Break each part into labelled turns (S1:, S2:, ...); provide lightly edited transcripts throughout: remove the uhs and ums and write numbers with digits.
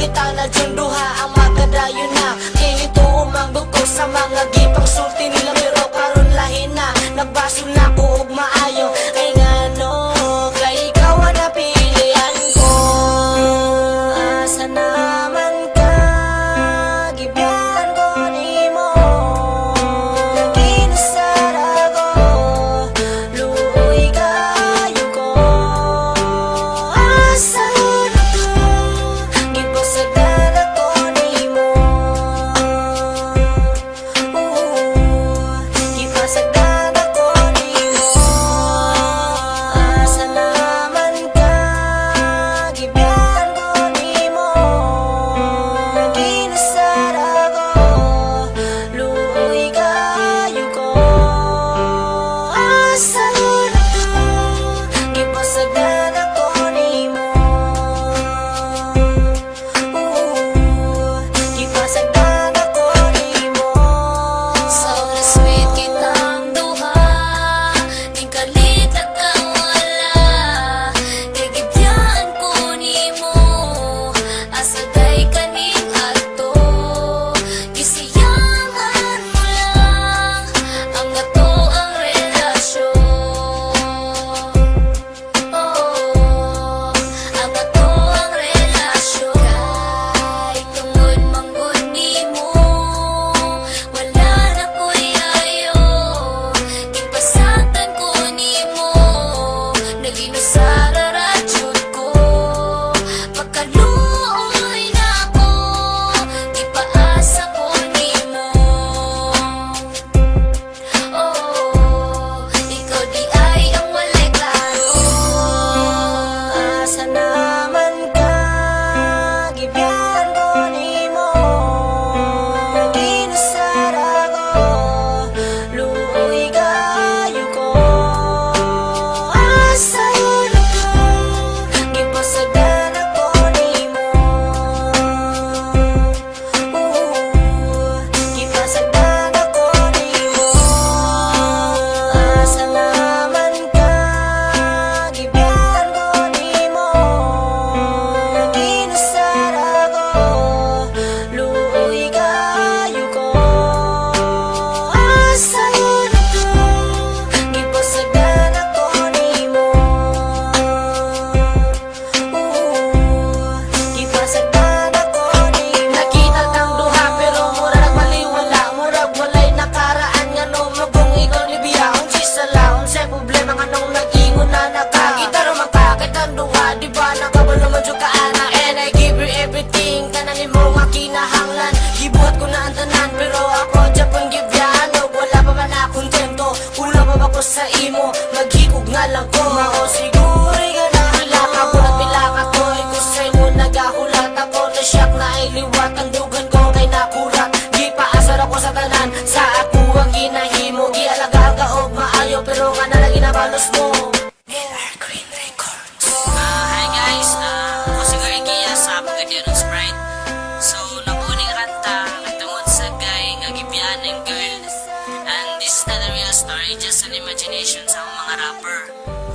S1: kita na dyan duha ang magadayon na kini tuo magbuko sa mga gipang sulti nila pero karon lahi na nagbasol na ko og maayo kay ngano kay ikaw ang napilian ko. Asa naman ka gibyan ko nimo kinasara ko luoy kayo ko. Asa na ka gibasagdan ako nimo gibasagdan ako nimo. Asa naman ka gibyan ko nimo kinasara ko luoy kayo ko. Asa na ka gibasagdan ako nimo gibasagdan ako nimo. So sweet kitang duha ning kalitag kang wala kay gibyan ko nimo asa day kaning adto gisiyangan mo lang ang ato ang relasyon. Oh, ang ato ang relasyon kay tungod manggod nimo wala na ko'y ayo gipasagdan ko nimo naginusara ra jud ko pagkaluoy na ko gipaasa ko nimo. Oh, ikaw di ay ang walay klaro. Asa naman ka gibyan ko nimo kinasara ko luoy kayo ko. Asa na ka gibasagdan ako nimo gibasagdan ako nimo. Asa naman ka gibyan ko nimo kinasara ko luoy kayo ko. Asa na ka gibasagdan ako nimo gibasagdan ako nimo. Nakita tang duha pero murag maliwala murag walay nakaraan ngano magong ikaw ni biya unsi sa laon sa problema nganong nag-ingon na nakagitaro makakit ang duha di ba nakabal naman jud ka ana and I give you everything kanan nimo nga kinahanglan gibuhat ko na ang tanan pero ako Japon gibyan og wala pa man akong tempo kulang pa ba ko sa imo maghikog nga lang ko mao siguro nga nahilaka ko nagpilaka ko ikaw sa imo nagahulat ako na siyak na ay liwat ang dugan ko kay nakurat gipaasar ako sa tanan sa ako ang ginahimo gialaga og maayo pero nga nalagi na balos mo. Green Records. Hi guys, ako si Gargia sa Pagadian Sprite. So, nabuning ranta tungod sa guy nga gibyan ng girl. And this is not a real story, just an imagination sa mga rapper.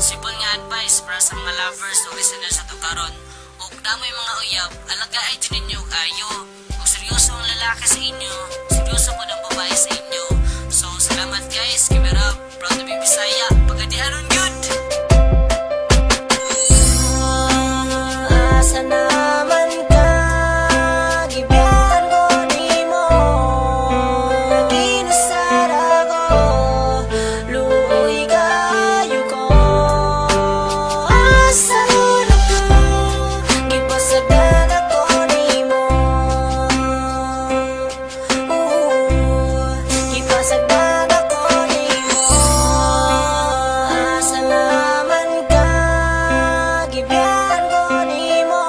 S1: Simple nga advice para sa mga lovers o listeners sa tukaron. Ug damoy mga uyab, alaga ay dyan ninyo kayo. Kung seryoso ang lalaki sa inyo, seryoso po ng babae sa inyo. So, salamat guys, keep it up, proud to be Bisaya, Pagadian good! Asa naman ka gibyan ko nimo kinasara ko luoy kayo ko. Asa na ka gibasagdan ako nimo gibasagdan ako nimo. Asa naman ka gibyan ko nimo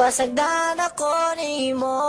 S1: pasagdan ako nimo.